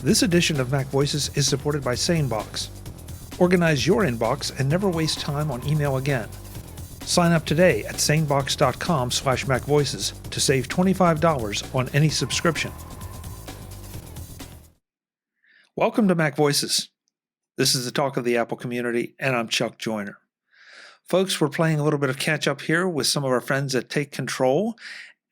This edition of Mac Voices is supported by SaneBox. Organize your inbox and never waste time on email again. Sign up today at sanebox.com/MacVoices to save $25 on any subscription. Welcome to Mac Voices. This is the talk of the Apple community, and I'm Chuck Joyner. Folks, we're playing a little bit of catch up here with some of our friends at Take Control,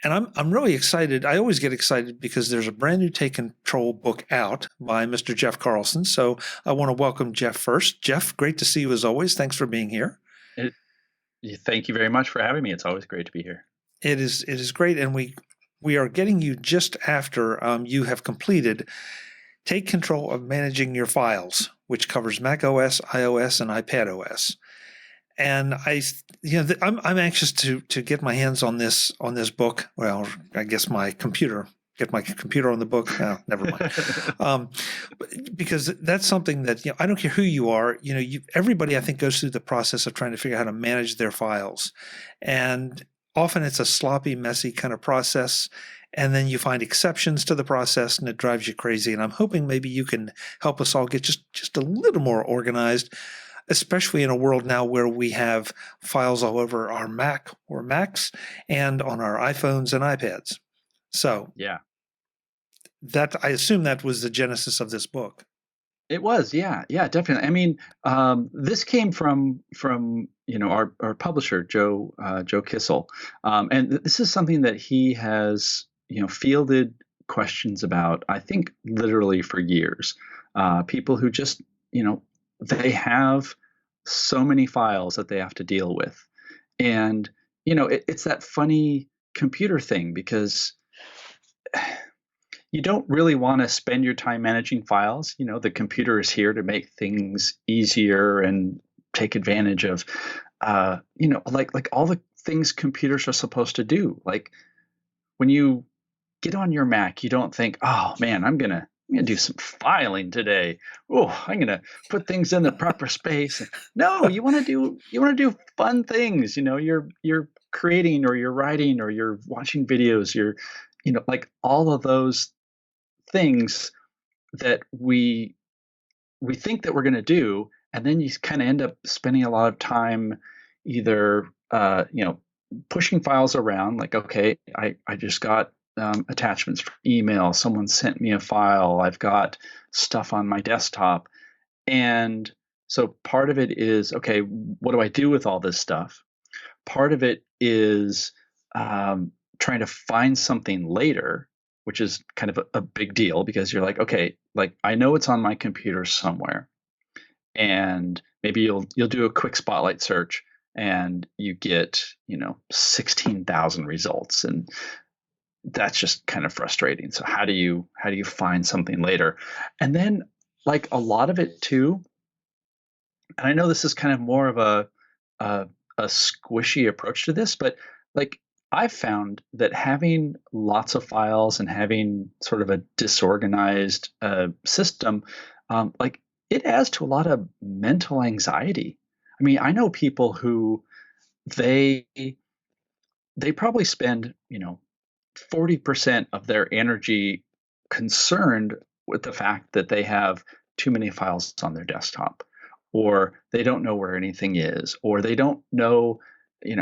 and I'm really excited. I always get excited because there's a brand new Take Control book out by Mr. Jeff Carlson. So I want to welcome Jeff first. Jeff, great to see you as always. Thanks for being here. Thank you very much for having me. It's always great to be here. It is great, and we are getting you just after you have completed Take Control of Managing Your Files, which covers macOS, iOS, and iPadOS. And I'm anxious to get my hands on this book. Well, I guess get my computer on the book. No, never mind. Because that's something that I don't care who you are. Everybody I think goes through the process of trying to figure out how to manage their files, and often it's a sloppy, messy kind of process. And then you find exceptions to the process, and it drives you crazy. And I'm hoping maybe you can help us all get just a little more organized, especially in a world now where we have files all over our Mac or Macs and on our iPhones and iPads. So yeah, I assume that was the genesis of this book. It was, yeah, definitely. I mean, this came from our publisher Joe Kissel, and this is something that he has fielded questions about, I think, literally for years. People who just they have so many files that they have to deal with, and it's that funny computer thing, because you don't really want to spend your time managing files. The computer is here to make things easier and take advantage of, like all the things computers are supposed to do. Like when you get on your Mac, you don't think, oh man, I'm gonna do some filing today. Oh, I'm gonna put things in the proper space. No, you want to do fun things. You're creating, or you're writing, or you're watching videos. You're like all of those things that we think that we're going to do, and then you kind of end up spending a lot of time either pushing files around, like, okay, I just got attachments for email, someone sent me a file, I've got stuff on my desktop. And so part of it is, okay, what do I do with all this stuff? Part of it is trying to find something later, which is kind of a big deal, because you're like, okay, like I know it's on my computer somewhere, and maybe you'll do a quick spotlight search and you get 16,000 results, and that's just kind of frustrating. So how do you find something later? And then, like, a lot of it too, and I know this is kind of more of a squishy approach to this, but like I've found that having lots of files and having sort of a disorganized system, like it adds to a lot of mental anxiety. I mean, I know people who they probably spend 40% of their energy concerned with the fact that they have too many files on their desktop, or they don't know where anything is, or they don't know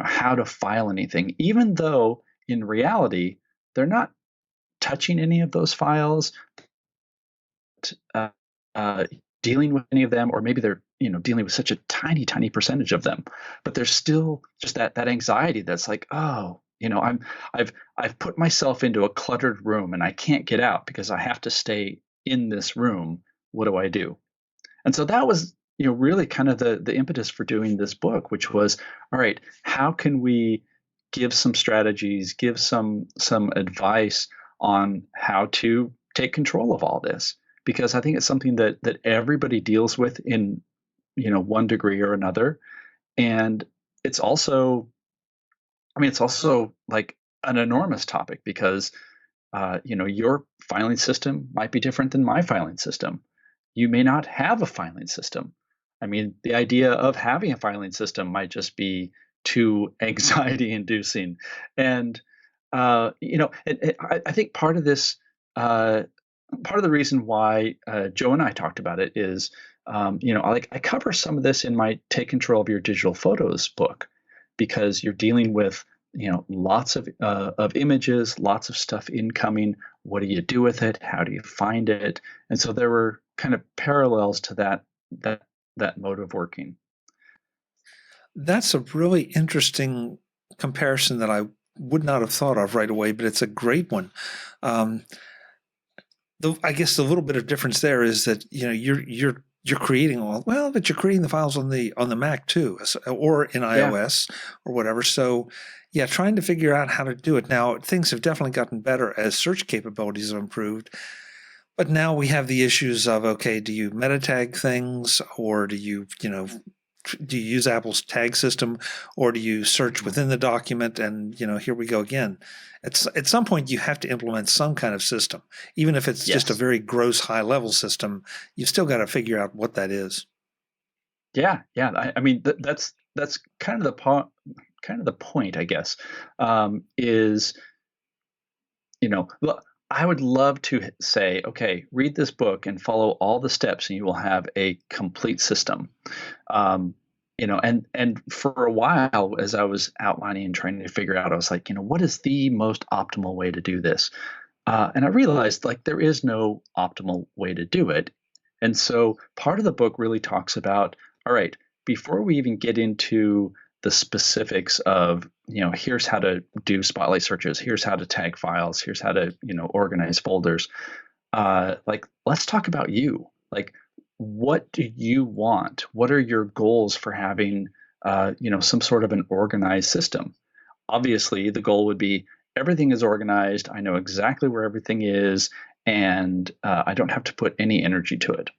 how to file anything, even though in reality they're not touching any of those files, dealing with any of them, or maybe they're dealing with such a tiny percentage of them, but there's still just that anxiety that's like, oh, I've put myself into a cluttered room and I can't get out because I have to stay in this room. What do I do? And so that was really kind of the impetus for doing this book, which was, all right, how can we give some strategies, give some advice on how to take control of all this? Because I think it's something that everybody deals with in one degree or another, and it's also like an enormous topic, because your filing system might be different than my filing system. You may not have a filing system. I mean, the idea of having a filing system might just be too anxiety inducing. And I think part of this part of the reason why Joe and I talked about it is, I cover some of this in my Take Control of Your Digital Photos book, because you're dealing with, lots of images, lots of stuff incoming. What do you do with it? How do you find it? And so there were kind of parallels to that mode of working. That's a really interesting comparison that I would not have thought of right away, but it's a great one. I guess the little bit of difference there is that you're creating but you're creating the files on the Mac too, or in iOS or whatever. So yeah, trying to figure out how to do it. Now things have definitely gotten better as search capabilities have improved. But now we have the issues of, okay, do you meta tag things, or do you use Apple's tag system, or do you search within the document? And here we go again. At some point, you have to implement some kind of system, even if it's just a very gross, high-level system. You've still got to figure out what that is. Yeah. I mean, that's kind of the point, I guess, is, look, I would love to say, okay, read this book and follow all the steps, and you will have a complete system. And for a while, as I was outlining and trying to figure out, I was like, what is the most optimal way to do this? And I realized, like, there is no optimal way to do it. And so part of the book really talks about, all right, before we even get into the specifics of, here's how to do spotlight searches, here's how to tag files, here's how to, organize folders. Let's talk about you. Like, what do you want? What are your goals for having, some sort of an organized system? Obviously, the goal would be everything is organized. I know exactly where everything is, and I don't have to put any energy to it.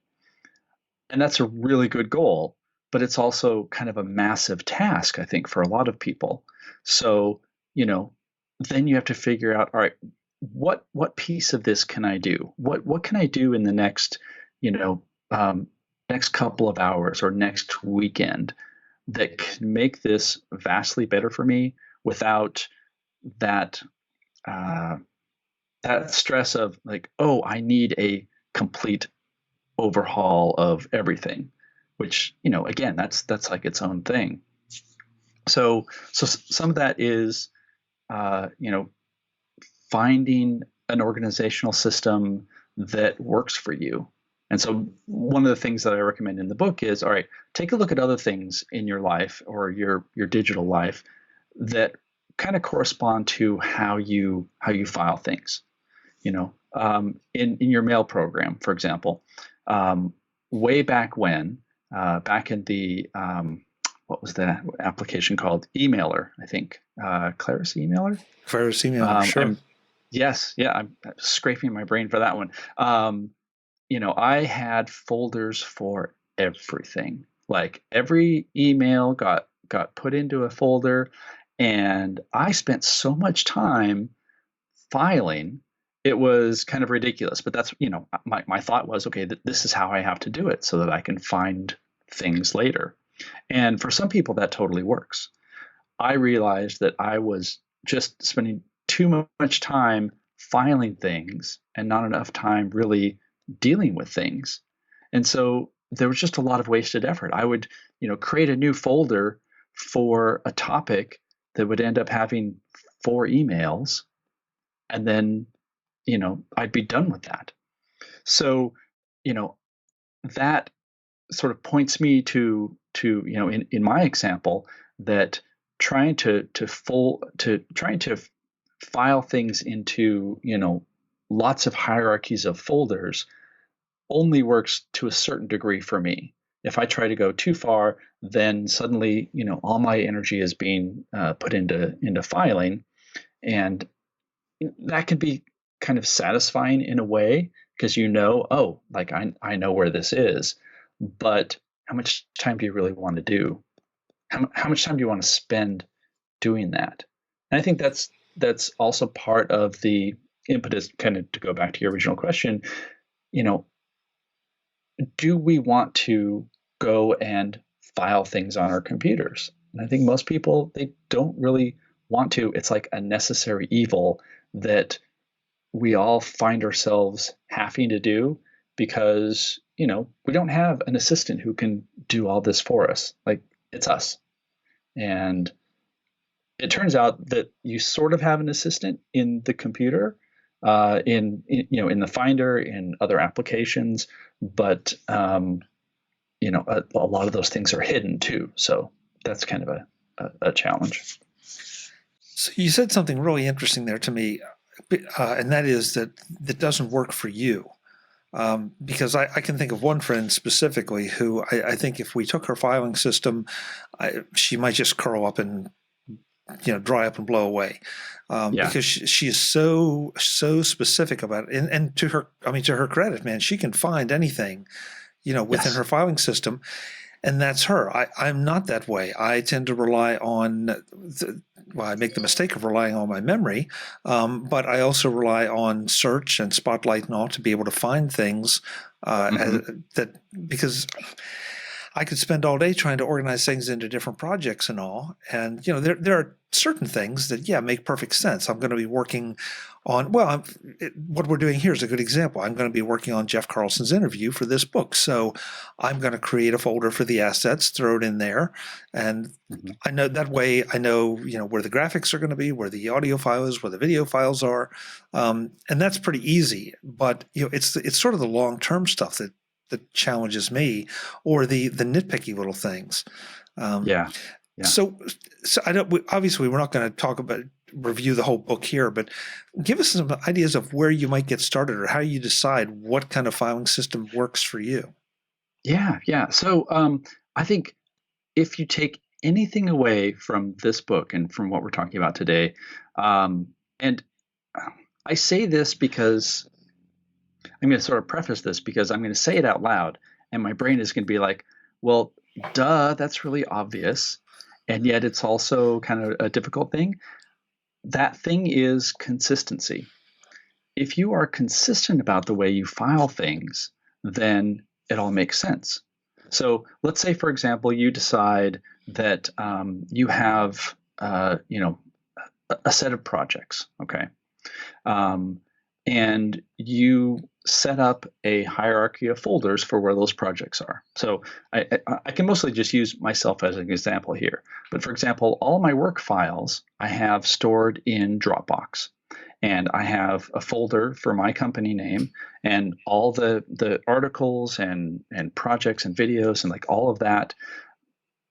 And that's a really good goal, but it's also kind of a massive task, I think, for a lot of people. So, then you have to figure out, all right, what piece of this can I do? What can I do in the next, next couple of hours or next weekend that can make this vastly better for me without that stress of like, oh, I need a complete overhaul of everything, which, again, that's like its own thing. So some of that is, finding an organizational system that works for you. And so one of the things that I recommend in the book is, all right, take a look at other things in your life or your digital life that kind of correspond to how you file things. In your mail program, for example, way back when, back in the what was that application called? Emailer, I think. Claris Emailer? Claris Emailer, sure. I'm scraping my brain for that one. I had folders for everything. Like every email got put into a folder, and I spent so much time filing. It was kind of ridiculous, but that's, my thought was, okay, this is how I have to do it so that I can find things later. And for some people that totally works. I realized that I was just spending too much time filing things and not enough time really dealing with things. And so there was just a lot of wasted effort. I would, create a new folder for a topic that would end up having 4 emails, and then, I'd be done with that. So, that sort of points me to in my example, that trying to file things into, lots of hierarchies of folders only works to a certain degree for me. If I try to go too far, then suddenly, all my energy is being put into filing, and that can be kind of satisfying in a way, because oh, like I know where this is, but how much time do you really want to do? How much time do you want to spend doing that? And I think that's also part of the impetus, kind of to go back to your original question, do we want to go and file things on our computers? And I think most people, they don't really want to. It's like a necessary evil that we all find ourselves having to do because, we don't have an assistant who can do all this for us. Like, it's us. And it turns out that you sort of have an assistant in the computer, in the Finder, in other applications, but a lot of those things are hidden too. So that's kind of a challenge. So you said something really interesting there to me, and that is that doesn't work for you. Because I can think of one friend specifically who I think if we took her filing system, she might just curl up and dry up and blow away, because she is so specific about it. And to her credit, man, she can find anything, within her filing system, and that's her. I'm not that way. I tend to rely on I make the mistake of relying on my memory, but I also rely on search and Spotlight and all to be able to find things because I could spend all day trying to organize things into different projects and all. And, there are certain things that, make perfect sense. I'm going to be working on, what we're doing here is a good example. I'm going to be working on Jeff Carlson's interview for this book. So I'm going to create a folder for the assets, throw it in there. And I know that way I know, where the graphics are going to be, where the audio file is, where the video files are. And that's pretty easy. But, it's sort of the long-term stuff that challenges me, or the nitpicky little things. So I don't. Obviously, we're not going to review the whole book here, but give us some ideas of where you might get started, or how you decide what kind of filing system works for you. Yeah. So I think if you take anything away from this book and from what we're talking about today, and I say this because I'm going to sort of preface this because I'm going to say it out loud, and my brain is going to be like, well, duh, that's really obvious. And yet it's also kind of a difficult thing. That thing is consistency. If you are consistent about the way you file things, then it all makes sense. So let's say, for example, you decide that you have, a set of projects, okay? And you set up a hierarchy of folders for where those projects are. So I can mostly just use myself as an example here. But for example, all my work files I have stored in Dropbox. And I have a folder for my company name, and all the articles and projects and videos and like all of that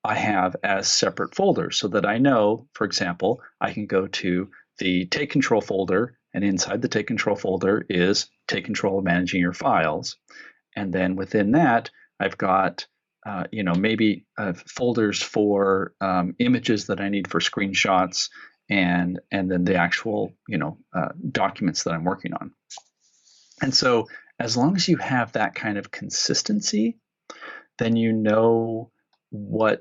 I have as separate folders, so that I know, for example, I can go to the Take Control folder, and inside the Take Control folder is Take Control of managing your files. And then within that, I've got, maybe folders for images that I need for screenshots, and then the actual, documents that I'm working on. And so as long as you have that kind of consistency, then you know where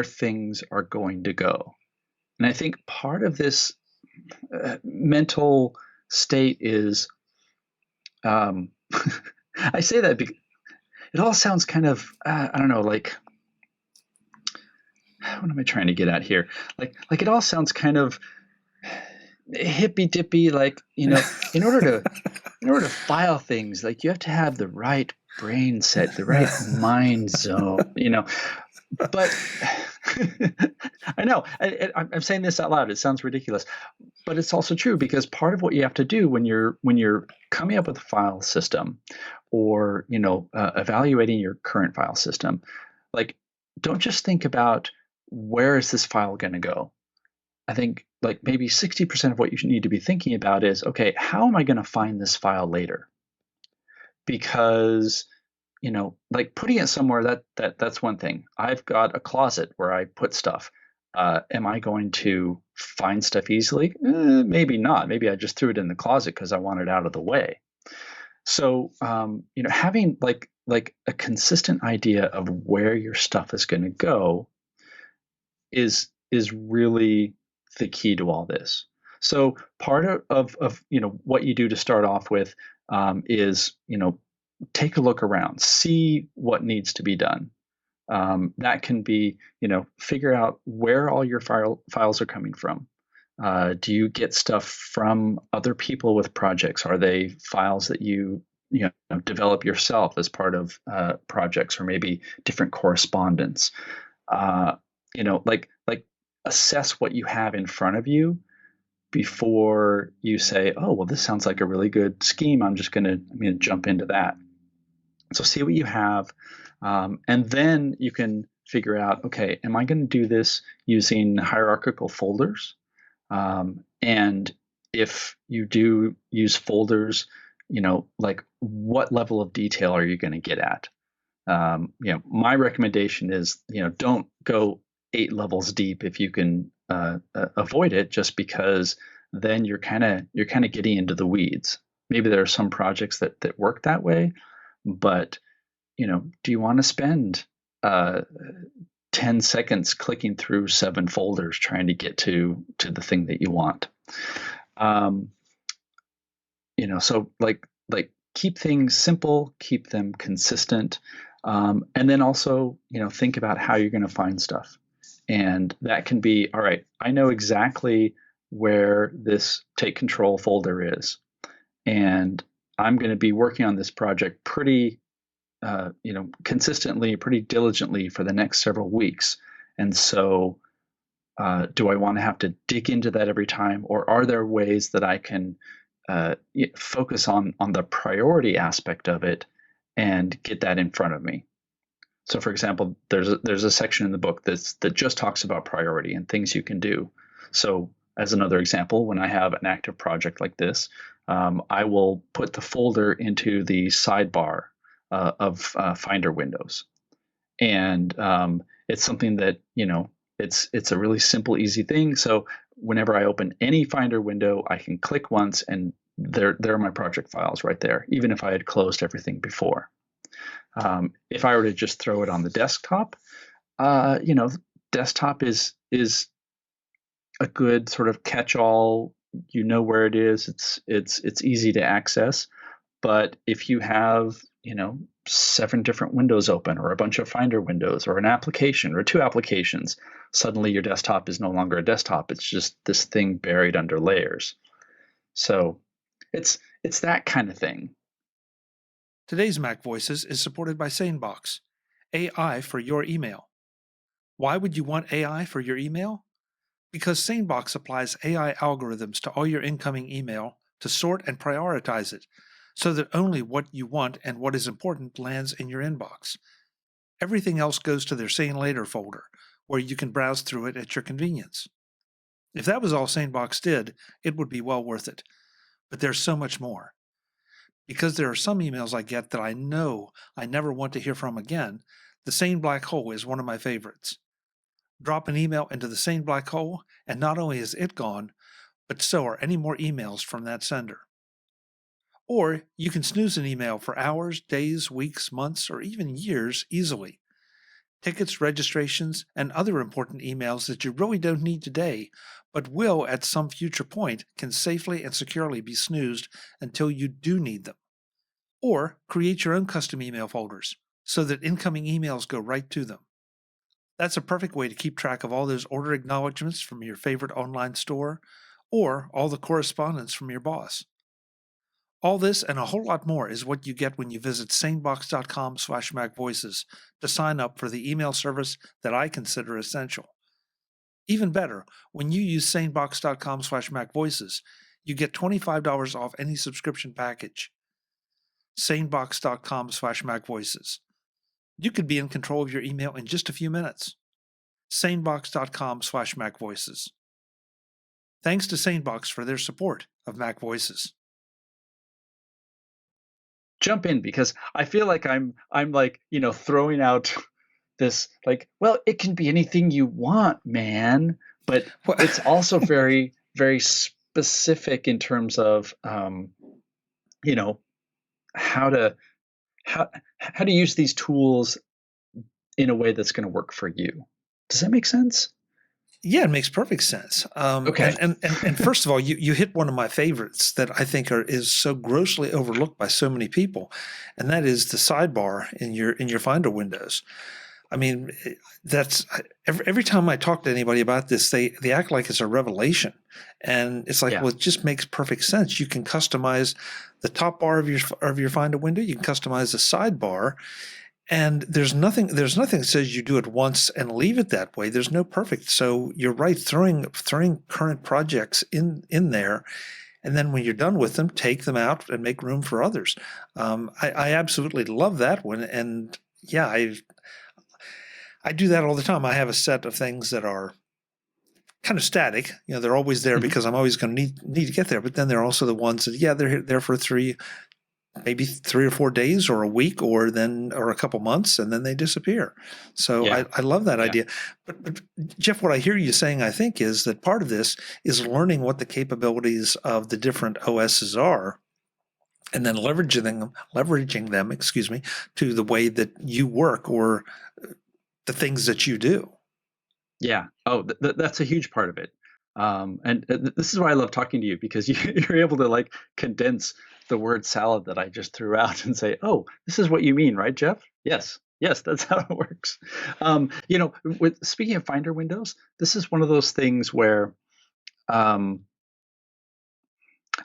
things are going to go. And I think part of this mental state is, I say that because it all sounds kind of, I don't know, like, what am I trying to get at here? Like it all sounds kind of hippy dippy, like, in order to file things, like you have to have the right brain set, the right mind zone, but I know I'm saying this out loud. It sounds ridiculous, but it's also true, because part of what you have to do when you're coming up with a file system, or evaluating your current file system, like, don't just think about where is this file going to go. I think like maybe 60% of what you need to be thinking about is, okay, how am I going to find this file later? Because like putting it somewhere, that's one thing. I've got a closet where I put stuff. Am I going to find stuff easily? Maybe not. Maybe I just threw it in the closet because I want it out of the way. So, having like a consistent idea of where your stuff is going to go is really the key to all this. So part of what you do to start off with is take a look around, see what needs to be done. That can be figure out where all your files are coming from. Do you get stuff from other people with projects? Are they files that you know develop yourself as part of projects, or maybe different correspondence? Like assess what you have in front of you before you say, oh, well, this sounds like a really good scheme. I'm gonna jump into that. So see what you have, and then you can figure out, okay, am I going to do this using hierarchical folders? And if you do use folders, like what level of detail are you going to get at? My recommendation is, don't go 8 levels deep if you can avoid it, just because then you're kind of getting into the weeds. Maybe there are some projects that work that way, but do you want to spend 10 seconds clicking through 7 folders trying to get to the thing that you want? So like keep things simple, keep them consistent, and then also think about how you're going to find stuff. And that can be, all right, I know exactly where this take control folder is, and I'm going to be working on this project pretty consistently, pretty diligently for the next several weeks. And so do I want to have to dig into that every time, or are there ways that I can focus on the priority aspect of it and get that in front of me? So, for example, there's a section in the book that just talks about priority and things you can do. So, as another example, when I have an active project like this, I will put the folder into the sidebar of Finder windows, and it's something that it's a really simple, easy thing. So whenever I open any Finder window, I can click once, and there are my project files right there, even if I had closed everything before. If I were to just throw it on the desktop, desktop is a good sort of catch-all. You know where it is. It's easy to access. But if you have 7 different windows open, or a bunch of Finder windows, or an application, or 2 applications, suddenly your desktop is no longer a desktop. It's just this thing buried under layers. So it's that kind of thing. Today's MacVoices is supported by SaneBox, AI for your email. Why would you want AI for your email? Because SaneBox applies AI algorithms to all your incoming email to sort and prioritize it, so that only what you want and what is important lands in your inbox. Everything else goes to their Sane Later folder, where you can browse through it at your convenience. If that was all SaneBox did, it would be well worth it. But there's so much more. Because there are some emails I get that I know I never want to hear from again, the Sane Black Hole is one of my favorites. Drop an email into the Sane Black Hole, and not only is it gone, but so are any more emails from that sender. Or you can snooze an email for hours, days, weeks, months, or even years easily. Tickets, registrations, and other important emails that you really don't need today, but will at some future point, can safely and securely be snoozed until you do need them. Or create your own custom email folders so that incoming emails go right to them. That's a perfect way to keep track of all those order acknowledgments from your favorite online store, or all the correspondence from your boss. All this and a whole lot more is what you get when you visit sanebox.com/MacVoices to sign up for the email service that I consider essential. Even better, when you use sanebox.com/MacVoices, you get $25 off any subscription package. sanebox.com/MacVoices. You could be in control of your email in just a few minutes. sanebox.com/MacVoices. Thanks to SaneBox for their support of MacVoices. Jump in, because I feel like I'm like, throwing out this, like, well, it can be anything you want, man. But it's also very, very specific in terms of, how to use these tools in a way that's going to work for you. Does that make sense? Yeah, it makes perfect sense. Okay. And first of all, you hit one of my favorites that I think is so grossly overlooked by so many people, and that is the sidebar in your Finder windows. I mean, that's every time I talk to anybody about this, they act like it's a revelation, and it's like, Yeah. well, it just makes perfect sense. You can customize the top bar of your Finder window. You can customize the sidebar, and there's nothing that says you do it once and leave it that way. There's no perfect. So you're right, throwing current projects in there. And then when you're done with them, take them out and make room for others. I absolutely love that one. And yeah, I do that all the time. I have a set of things that are kind of static. You know, they're always there because I'm always going to need to get there. But then there are also the ones that, yeah, they're there for maybe 3 or 4 days or a week or a couple months, and then they disappear. So Yeah. I love that Yeah. idea. But Jeff, what I hear you saying, I think, is that part of this is learning what the capabilities of the different OSs are, and then leveraging them, excuse me, to the way that you work or the things that you do. Yeah. Oh, that's a huge part of it. And this is why I love talking to you, because you're able to like condense the word salad that I just threw out and say, oh, this is what you mean, right, Jeff? Yes. Yes, that's how it works. You know, speaking of Finder windows, this is one of those things where I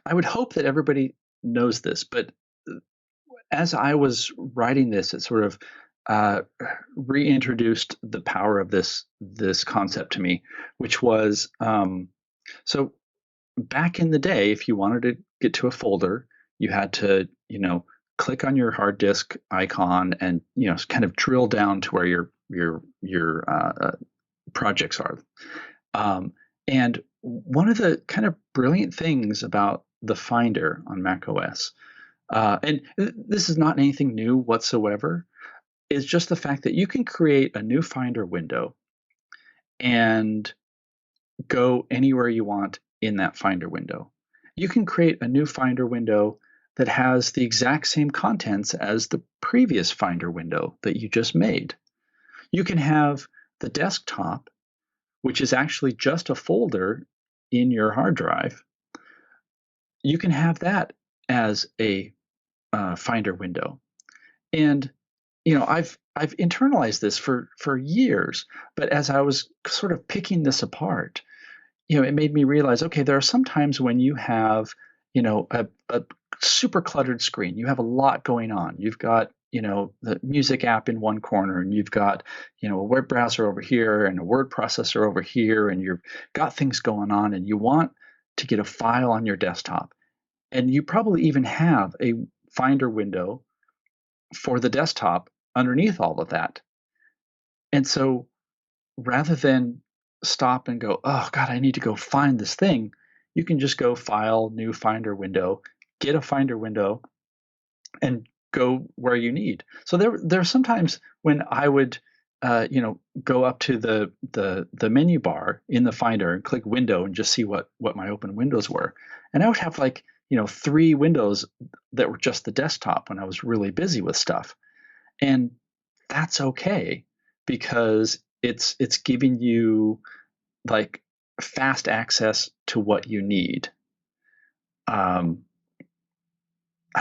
would hope that everybody knows this, but as I was writing this, it sort of reintroduced the power of this concept to me, which was so back in the day, if you wanted to get to a folder, you had to, click on your hard disk icon and, kind of drill down to where your projects are. And one of the kind of brilliant things about the Finder on macOS, and this is not anything new whatsoever, is just the fact that you can create a new Finder window and go anywhere you want in that Finder window. You can create a new Finder window that has the exact same contents as the previous Finder window that you just made. You can have the desktop, which is actually just a folder in your hard drive. You can have that as a Finder window. And I've internalized this for years, but as I was sort of picking this apart, it made me realize, okay, there are some times when you have, a super cluttered screen. You have a lot going on. You've got, the music app in one corner, and you've got, a web browser over here and a word processor over here, and you've got things going on, and you want to get a file on your desktop. And you probably even have a Finder window for the desktop underneath all of that. And so rather than stop and go, oh God, I need to go find this thing, you can just go File, New Finder window, get a Finder window, and go where you need. So there are sometimes when I would go up to the menu bar in the Finder and click Window and just see what my open windows were. And I would have 3 windows that were just the desktop when I was really busy with stuff. And that's okay, because it's giving you fast access to what you need. I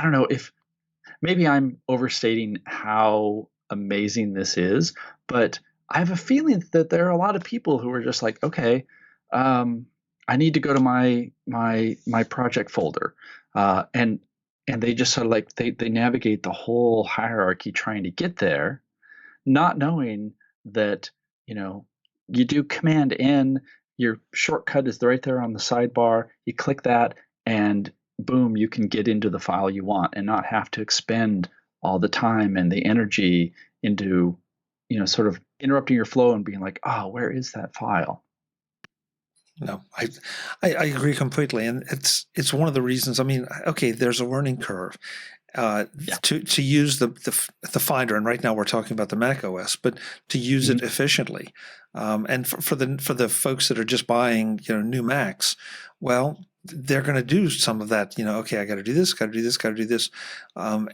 don't know if maybe I'm overstating how amazing this is, but I have a feeling that there are a lot of people who are just like, okay, I need to go to my project folder, and they just sort of they navigate the whole hierarchy trying to get there, not knowing that you do Command N, your shortcut is right there on the sidebar. You click that, and boom, you can get into the file you want and not have to expend all the time and the energy into sort of interrupting your flow and being like, oh, where is that file? No, I agree completely, and it's one of the reasons. I mean, okay, there's a learning curve to use the Finder, and right now we're talking about the Mac OS, but to use it efficiently, and for the folks that are just buying new Macs, well, they're going to do some of that. Okay, I got to do this, got to do this, got to do this, and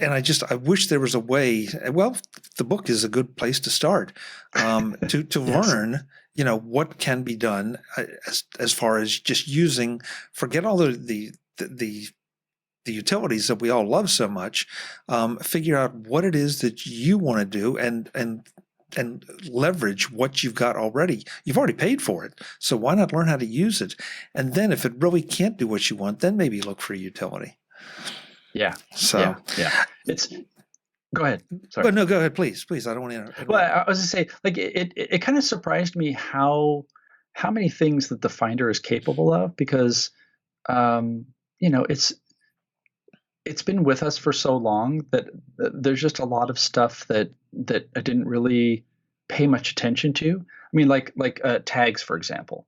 I wish there was a way. Well, the book is a good place to start to Yes. learn. What can be done as far as just using. Forget all the utilities that we all love so much. Figure out what it is that you want to do, and and leverage what you've got already. You've already paid for it, so why not learn how to use it? And then if it really can't do what you want, then maybe look for a utility. Yeah. So yeah. Go ahead. Sorry. But no, go ahead, please. I don't want to interrupt. Well, I was going to say, like, it kind of surprised me how many things that the Finder is capable of, because it's been with us for so long that there's just a lot of stuff that I didn't really pay much attention to. I mean, like tags, for example.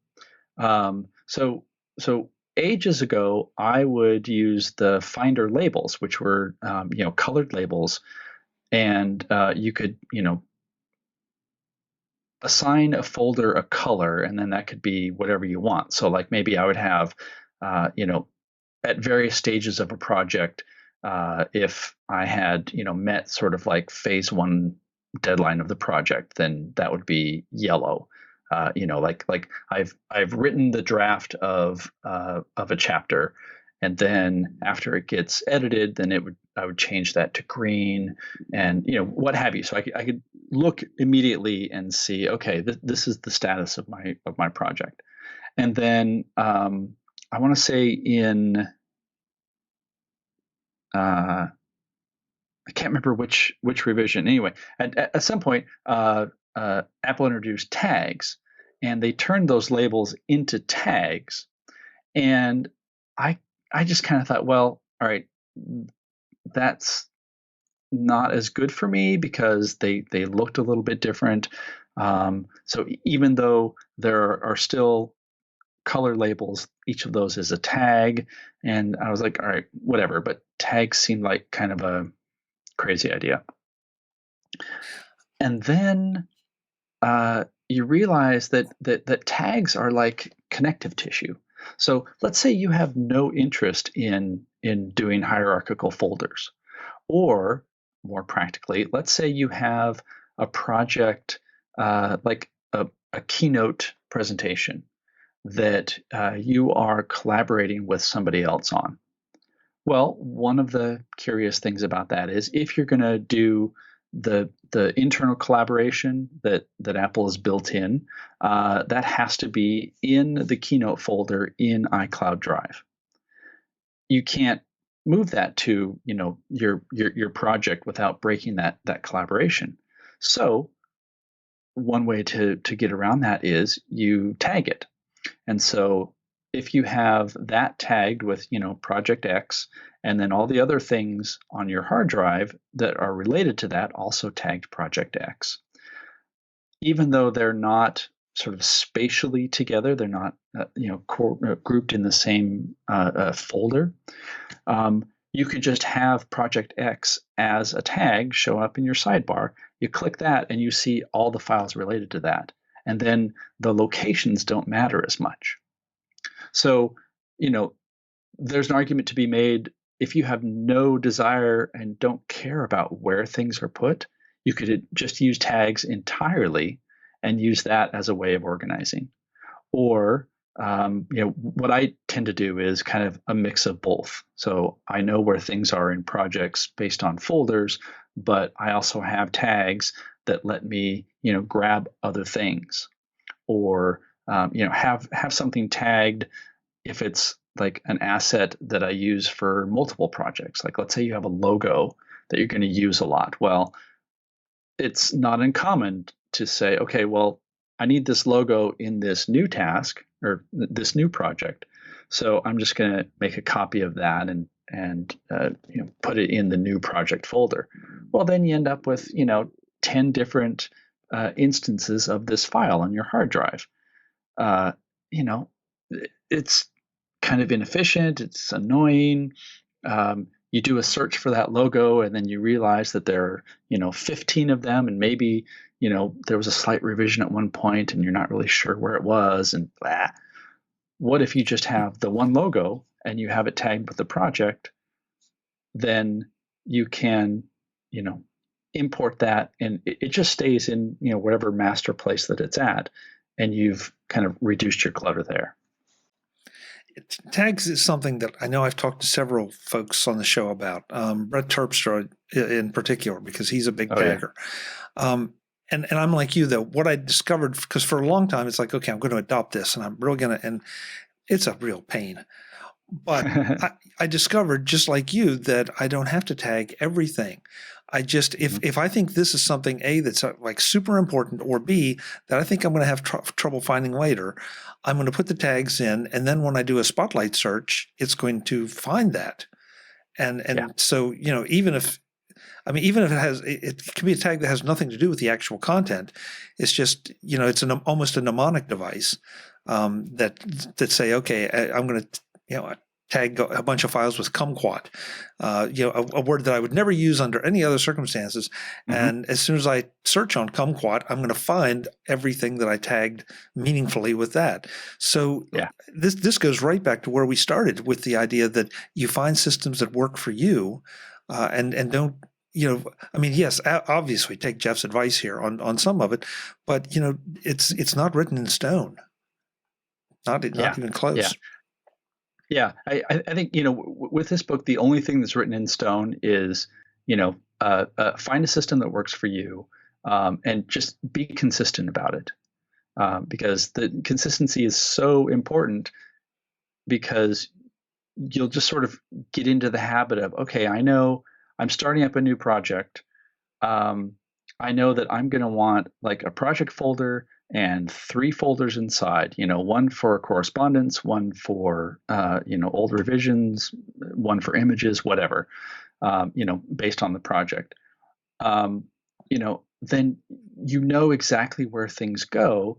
So ages ago, I would use the Finder labels, which were colored labels, and you could assign a folder a color, and then that could be whatever you want. So like maybe I would have at various stages of a project, if I had met sort of like phase 1 deadline of the project, then that would be yellow. Like I've written the draft of a chapter, and then after it gets edited, then I would change that to green, and what have you. So I could look immediately and see, okay, this is the status of my project. And then I want to say in I can't remember which revision. Anyway, at some point, Apple introduced tags, and they turned those labels into tags. And I just kind of thought, well, all right, that's not as good for me, because they looked a little bit different. So even though there are still color labels, each of those is a tag, and I was like, all right, whatever. But tags seemed like kind of a crazy idea. And then you realize that tags are like connective tissue. So let's say you have no interest in doing hierarchical folders, or more practically, let's say you have a project like a keynote presentation that you are collaborating with somebody else on. Well, one of the curious things about that is, if you're going to do the internal collaboration that Apple has built in, that has to be in the Keynote folder in iCloud Drive. You can't move that to your project without breaking that collaboration. So one way to get around that is you tag it. And so if you have that tagged with project X, and then all the other things on your hard drive that are related to that also tagged project X, even though they're not sort of spatially together, they're not grouped in the same folder, you could just have project X as a tag show up in your sidebar. You click that and you see all the files related to that, and then the locations don't matter as much. So there's an argument to be made, if you have no desire and don't care about where things are put, you could just use tags entirely and use that as a way of organizing. Or what I tend to do is kind of a mix of both. So I know where things are in projects based on folders, but I also have tags that let me grab other things, or have something tagged if it's like an asset that I use for multiple projects. Like let's say you have a logo that you're going to use a lot. Well, it's not uncommon to say, okay, well, I need this logo in this new task or this new project. So I'm just going to make a copy of that and put it in the new project folder. Well, then you end up with 10 different instances of this file on your hard drive. It's kind of inefficient. It's annoying. You do a search for that logo, and then you realize that there are 15 of them, and maybe there was a slight revision at one point, and you're not really sure where it was. And what if you just have the one logo and you have it tagged with the project? Then you can import that, and it just stays in whatever master place that it's at, and you've kind of reduced your clutter there. Tags is something that I know I've talked to several folks on the show about, Brett Terpstra in particular, because he's a big tagger. And And I'm like you, though. What I discovered, because for a long time, it's like, okay, I'm going to adopt this, and I'm really going to, and it's a real pain. But I discovered, just like you, that I don't have to tag everything. I just, if I think this is something, A, that's like super important, or B, that I think I'm going to have trouble finding later, I'm going to put the tags in, and then when I do a spotlight search, it's going to find that. And so, even if it can be a tag that has nothing to do with the actual content. It's just, it's almost a mnemonic device that say, okay, I'm going to, tag a bunch of files with kumquat, a word that I would never use under any other circumstances. And as soon as I search on kumquat, I'm going to find everything that I tagged meaningfully with that. So this goes right back to where we started with the idea that you find systems that work for you, and don't. Yes, obviously take Jeff's advice here on some of it, but it's not written in stone, not even close. Yeah, I think with this book, the only thing that's written in stone is find a system that works for you, and just be consistent about it, because the consistency is so important, because you'll just sort of get into the habit of, okay, I know I'm starting up a new project. I know that I'm going to want like a project folder and 3 folders inside, one for correspondence, one for, old revisions, one for images, whatever, based on the project. Then exactly where things go,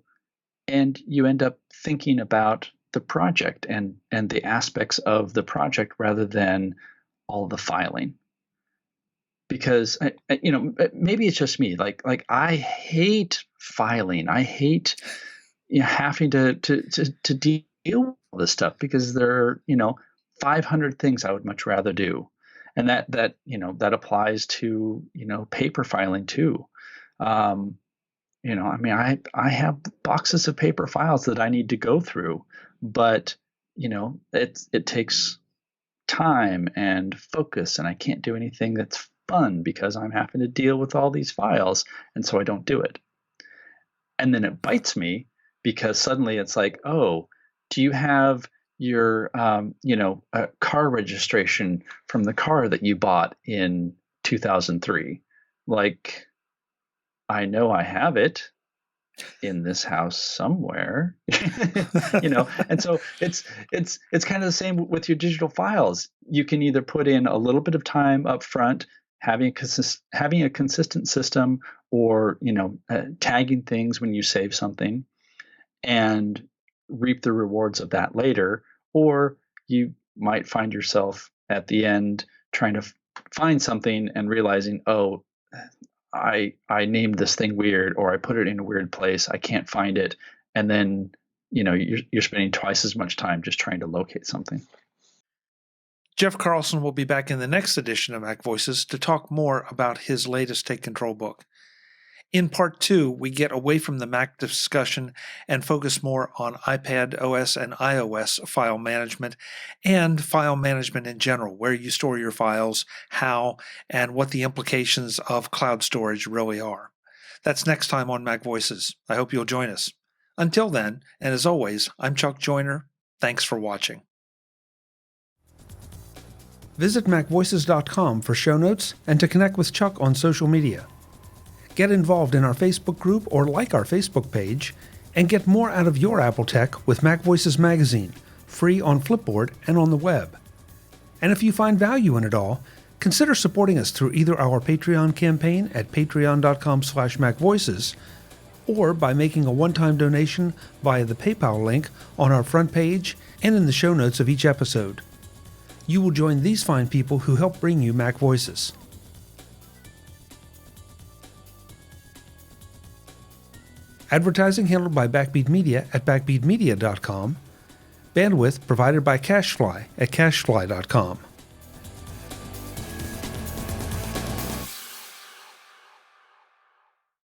and you end up thinking about the project and the aspects of the project rather than all the filing. Because maybe it's just me. Like I hate filing. I hate having to deal with all this stuff, because there are 500 things I would much rather do, and that applies to paper filing too. I have boxes of paper files that I need to go through, but it takes time and focus, and I can't do anything that's fun because I'm having to deal with all these files, and so I don't do it. And then it bites me, because suddenly it's like, oh, do you have your car registration from the car that you bought in 2003? Like, I know I have it in this house somewhere, and so it's kind of the same with your digital files. You can either put in a little bit of time up front, having a consistent system, or tagging things when you save something, and reap the rewards of that later, or you might find yourself at the end trying to find something and realizing, oh, I named this thing weird, or I put it in a weird place, I can't find it, and then you're spending twice as much time just trying to locate something. Jeff Carlson will be back in the next edition of MacVoices to talk more about his latest Take Control book. In part 2, we get away from the Mac discussion and focus more on iPad OS and iOS file management, and file management in general, where you store your files, how, and what the implications of cloud storage really are. That's next time on MacVoices. I hope you'll join us. Until then, and as always, I'm Chuck Joyner. Thanks for watching. Visit MacVoices.com for show notes and to connect with Chuck on social media. Get involved in our Facebook group or like our Facebook page, and get more out of your Apple tech with MacVoices Magazine, free on Flipboard and on the web. And if you find value in it all, consider supporting us through either our Patreon campaign at patreon.com/MacVoices, or by making a one-time donation via the PayPal link on our front page and in the show notes of each episode. You will join these fine people who help bring you MacVoices. Advertising handled by Backbeat Media at backbeatmedia.com. Bandwidth provided by CacheFly at cachefly.com.